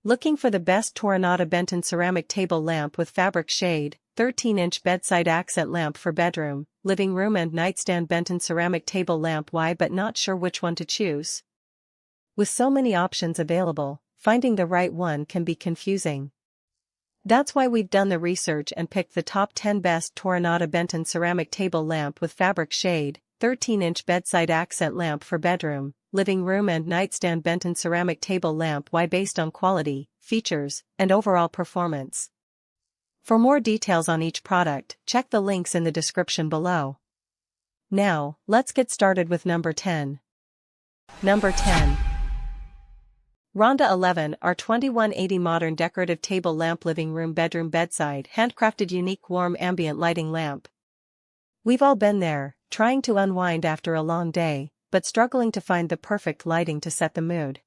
Looking for the best Toronado Benton ceramic table lamp with fabric shade, 13-inch bedside accent lamp for bedroom, living room and nightstand Benton ceramic table lamp? Why but not sure which one to choose? With so many options available, finding the right one can be confusing. That's why we've done the research and picked the top 10 best Toronado Benton ceramic table lamp with fabric shade, 13-inch bedside accent lamp for bedroom, living room and nightstand Benton ceramic table lamp. Why? Based on quality, features, and overall performance. For more details on each product, check the links in the description below. Now, let's get started with number 10. Number 10. Ronda 11 R2180 Modern Decorative Table Lamp Living Room Bedroom Bedside Handcrafted Unique Warm Ambient Lighting Lamp. We've all been there, trying to unwind after a long day, but struggling to find the perfect lighting to set the mood.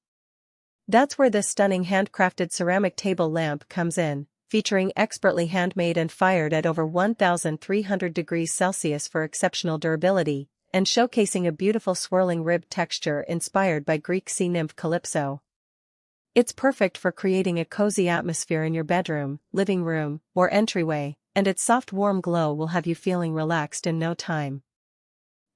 That's where this stunning handcrafted ceramic table lamp comes in, featuring expertly handmade and fired at over 1,300 degrees Celsius for exceptional durability, and showcasing a beautiful swirling ribbed texture inspired by Greek sea nymph Calypso. It's perfect for creating a cozy atmosphere in your bedroom, living room, or entryway, and its soft warm glow will have you feeling relaxed in no time.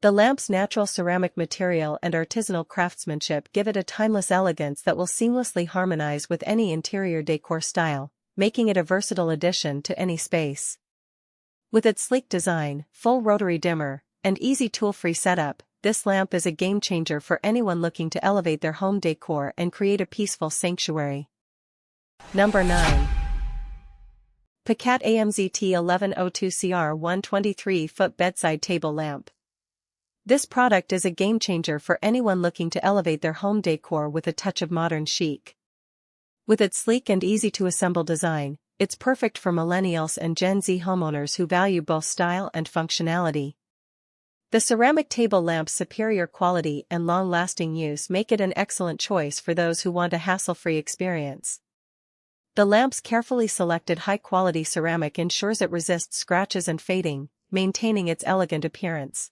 The lamp's natural ceramic material and artisanal craftsmanship give it a timeless elegance that will seamlessly harmonize with any interior decor style, making it a versatile addition to any space. With its sleek design, full rotary dimmer, and easy tool-free setup, this lamp is a game-changer for anyone looking to elevate their home decor and create a peaceful sanctuary. Number 9. PoKat AMZT 1102CR 123-foot Bedside Table Lamp. This product is a game-changer for anyone looking to elevate their home decor with a touch of modern chic. With its sleek and easy-to-assemble design, it's perfect for millennials and Gen Z homeowners who value both style and functionality. The ceramic table lamp's superior quality and long-lasting use make it an excellent choice for those who want a hassle-free experience. The lamp's carefully selected high-quality ceramic ensures it resists scratches and fading, maintaining its elegant appearance.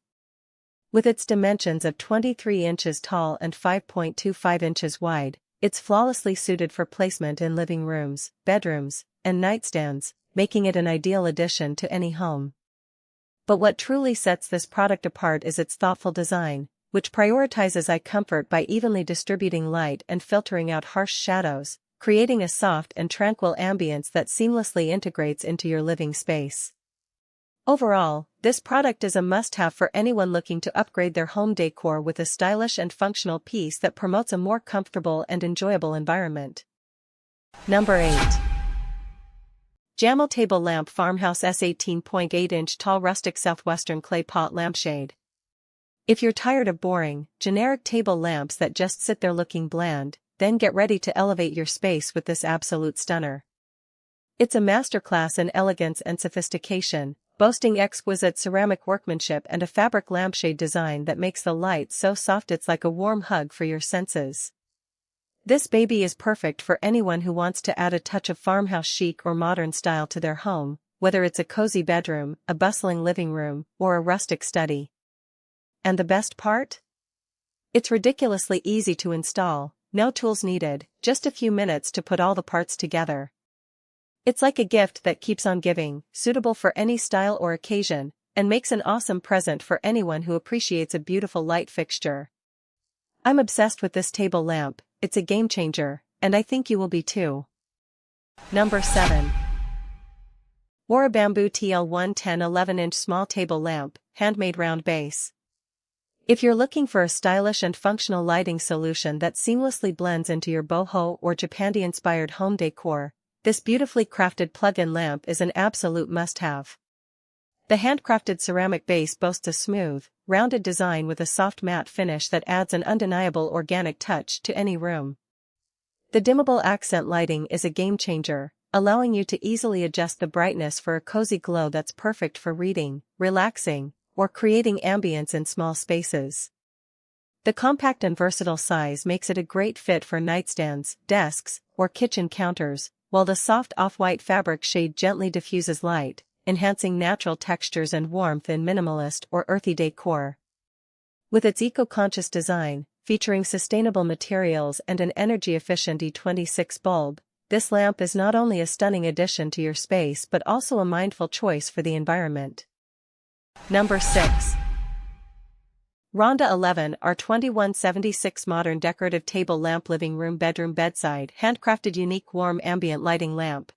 With its dimensions of 23 inches tall and 5.25 inches wide, it's flawlessly suited for placement in living rooms, bedrooms, and nightstands, making it an ideal addition to any home. But what truly sets this product apart is its thoughtful design, which prioritizes eye comfort by evenly distributing light and filtering out harsh shadows, creating a soft and tranquil ambience that seamlessly integrates into your living space. Overall, this product is a must-have for anyone looking to upgrade their home decor with a stylish and functional piece that promotes a more comfortable and enjoyable environment. Number 8. JUNNAI Table Lamp Farmhouse S18.8-inch Tall Rustic Southwestern Clay Pot Lampshade. If you're tired of boring, generic table lamps that just sit there looking bland, then get ready to elevate your space with this absolute stunner. It's a masterclass in elegance and sophistication, boasting exquisite ceramic workmanship and a fabric lampshade design that makes the light so soft it's like a warm hug for your senses. This baby is perfect for anyone who wants to add a touch of farmhouse chic or modern style to their home, whether it's a cozy bedroom, a bustling living room, or a rustic study. And the best part? It's ridiculously easy to install, no tools needed, just a few minutes to put all the parts together. It's like a gift that keeps on giving, suitable for any style or occasion, and makes an awesome present for anyone who appreciates a beautiful light fixture. I'm obsessed with this table lamp, it's a game changer, and I think you will be too. Number 7. Wara Bamboo TL110 11-inch Small Table Lamp, Handmade Round Base. If you're looking for a stylish and functional lighting solution that seamlessly blends into your boho or Japandi-inspired home decor, this beautifully crafted plug-in lamp is an absolute must-have. The handcrafted ceramic base boasts a smooth, rounded design with a soft matte finish that adds an undeniable organic touch to any room. The dimmable accent lighting is a game-changer, allowing you to easily adjust the brightness for a cozy glow that's perfect for reading, relaxing, or creating ambience in small spaces. The compact and versatile size makes it a great fit for nightstands, desks, or kitchen counters, while the soft off-white fabric shade gently diffuses light, enhancing natural textures and warmth in minimalist or earthy decor. With its eco-conscious design, featuring sustainable materials and an energy-efficient E26 bulb, this lamp is not only a stunning addition to your space but also a mindful choice for the environment. Number 6. Ronda 11 R2176 Modern Decorative Table Lamp Living Room Bedroom Bedside Handcrafted Unique Warm Ambient Lighting Lamp.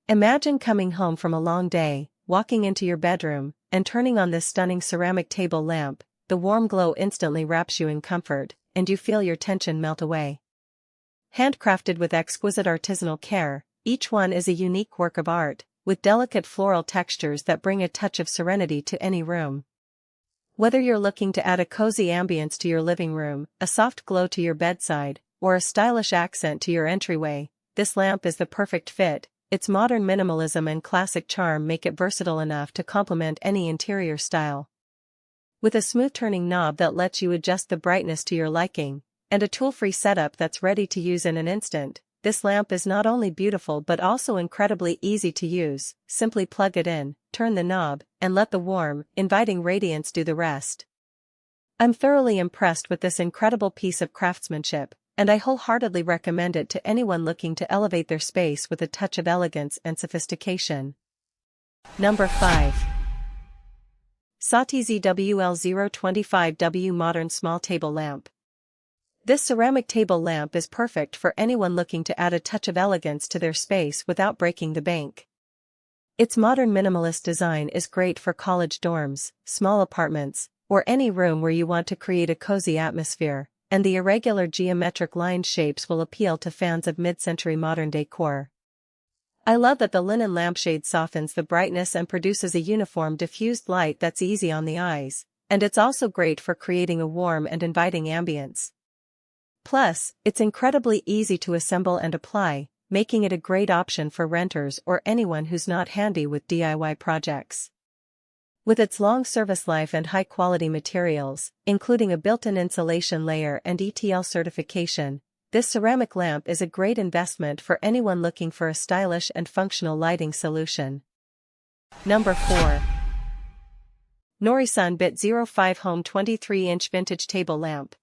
Imagine coming home from a long day, walking into your bedroom, and turning on this stunning ceramic table lamp. The warm glow instantly wraps you in comfort, and you feel your tension melt away. Handcrafted with exquisite artisanal care, each one is a unique work of art, with delicate floral textures that bring a touch of serenity to any room. Whether you're looking to add a cozy ambience to your living room, a soft glow to your bedside, or a stylish accent to your entryway, this lamp is the perfect fit. Its modern minimalism and classic charm make it versatile enough to complement any interior style. With a smooth turning knob that lets you adjust the brightness to your liking, and a tool-free setup that's ready to use in an instant, this lamp is not only beautiful but also incredibly easy to use. Simply plug it in, turn the knob, and let the warm, inviting radiance do the rest. I'm thoroughly impressed with this incredible piece of craftsmanship, and I wholeheartedly recommend it to anyone looking to elevate their space with a touch of elegance and sophistication. Number 5. SOTTAE ZWL025W Modern Small Table Lamp. This ceramic table lamp is perfect for anyone looking to add a touch of elegance to their space without breaking the bank. Its modern minimalist design is great for college dorms, small apartments, or any room where you want to create a cozy atmosphere, and the irregular geometric line shapes will appeal to fans of mid-century modern decor. I love that the linen lampshade softens the brightness and produces a uniform diffused light that's easy on the eyes, and it's also great for creating a warm and inviting ambience. Plus, it's incredibly easy to assemble and apply, making it a great option for renters or anyone who's not handy with DIY projects. With its long service life and high-quality materials, including a built-in insulation layer and ETL certification, this ceramic lamp is a great investment for anyone looking for a stylish and functional lighting solution. Number 4. Nourison Bit05 Home 23-inch Vintage Table Lamp.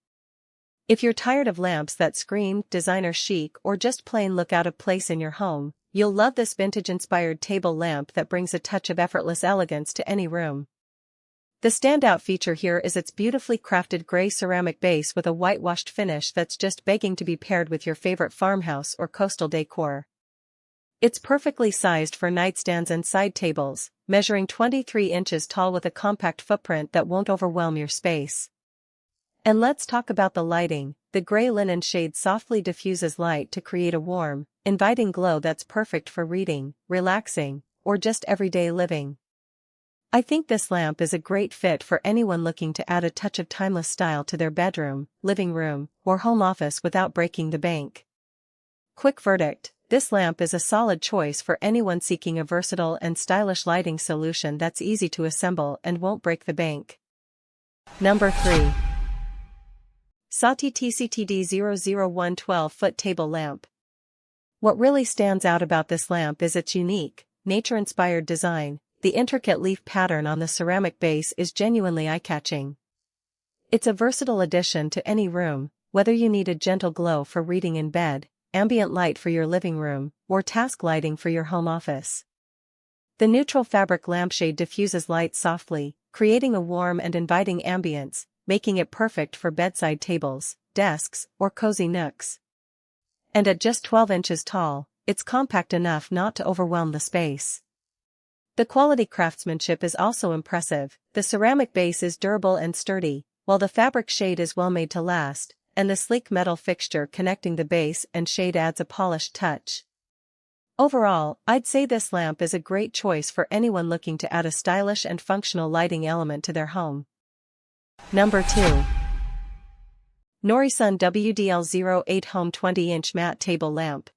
If you're tired of lamps that scream designer chic or just plain look out of place in your home, you'll love this vintage-inspired table lamp that brings a touch of effortless elegance to any room. The standout feature here is its beautifully crafted gray ceramic base with a whitewashed finish that's just begging to be paired with your favorite farmhouse or coastal decor. It's perfectly sized for nightstands and side tables, measuring 23 inches tall with a compact footprint that won't overwhelm your space. And let's talk about the lighting. The gray linen shade softly diffuses light to create a warm, inviting glow that's perfect for reading, relaxing, or just everyday living. I think this lamp is a great fit for anyone looking to add a touch of timeless style to their bedroom, living room, or home office without breaking the bank. Quick verdict: this lamp is a solid choice for anyone seeking a versatile and stylish lighting solution that's easy to assemble and won't break the bank. Number 3. SOTTAE TCTD001 12-foot Table Lamp. What really stands out about this lamp is its unique, nature-inspired design. The intricate leaf pattern on the ceramic base is genuinely eye-catching. It's a versatile addition to any room, whether you need a gentle glow for reading in bed, ambient light for your living room, or task lighting for your home office. The neutral fabric lampshade diffuses light softly, creating a warm and inviting ambience, making it perfect for bedside tables, desks, or cozy nooks. And at just 12 inches tall, it's compact enough not to overwhelm the space. The quality craftsmanship is also impressive. The ceramic base is durable and sturdy, while the fabric shade is well made to last, and the sleek metal fixture connecting the base and shade adds a polished touch. Overall, I'd say this lamp is a great choice for anyone looking to add a stylish and functional lighting element to their home. Number 2. Nourison WDL08 Home 20-inch Matte Table Lamp.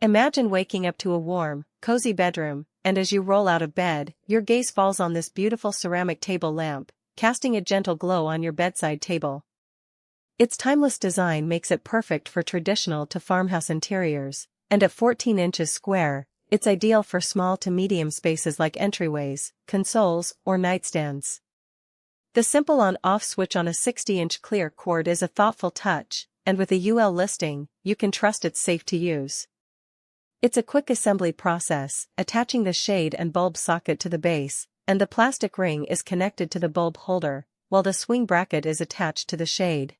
Imagine waking up to a warm, cozy bedroom, and as you roll out of bed, your gaze falls on this beautiful ceramic table lamp, casting a gentle glow on your bedside table. Its timeless design makes it perfect for traditional to farmhouse interiors, and at 14 inches square, it's ideal for small to medium spaces like entryways, consoles, or nightstands. The simple on-off switch on a 60-inch clear cord is a thoughtful touch, and with a UL listing, you can trust it's safe to use. It's a quick assembly process, attaching the shade and bulb socket to the base, and the plastic ring is connected to the bulb holder, while the swing bracket is attached to the shade.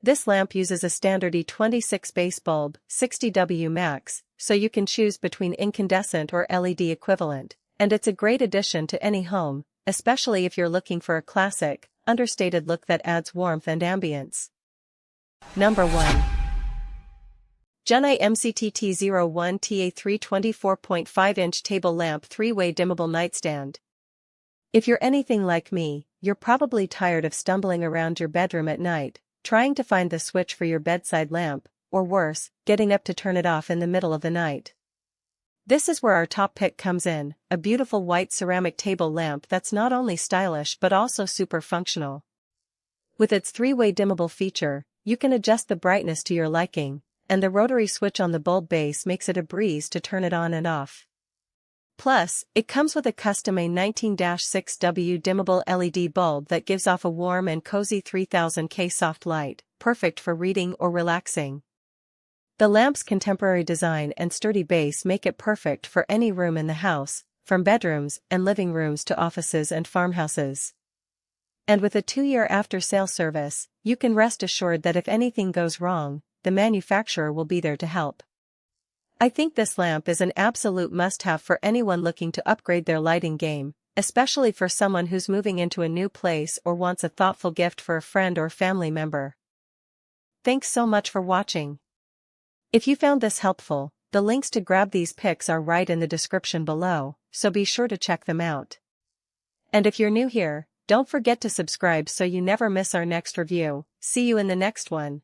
This lamp uses a standard E26 base bulb, 60W max, so you can choose between incandescent or LED equivalent, and it's a great addition to any home, especially if you're looking for a classic, understated look that adds warmth and ambience. Number 1. JUNNAI MCTT01TA 324.5-inch Table Lamp 3-Way Dimmable Nightstand. If you're anything like me, you're probably tired of stumbling around your bedroom at night, trying to find the switch for your bedside lamp, or worse, getting up to turn it off in the middle of the night. This is where our top pick comes in, a beautiful white ceramic table lamp that's not only stylish but also super functional. With its 3-way dimmable feature, you can adjust the brightness to your liking, and the rotary switch on the bulb base makes it a breeze to turn it on and off. Plus, it comes with a custom A19-6W dimmable LED bulb that gives off a warm and cozy 3000K soft light, perfect for reading or relaxing. The lamp's contemporary design and sturdy base make it perfect for any room in the house, from bedrooms and living rooms to offices and farmhouses. And with a 2-year after-sale service, you can rest assured that if anything goes wrong, the manufacturer will be there to help. I think this lamp is an absolute must-have for anyone looking to upgrade their lighting game, especially for someone who's moving into a new place or wants a thoughtful gift for a friend or family member. Thanks so much for watching. If you found this helpful, the links to grab these picks are right in the description below, so be sure to check them out. And if you're new here, don't forget to subscribe so you never miss our next review. See you in the next one.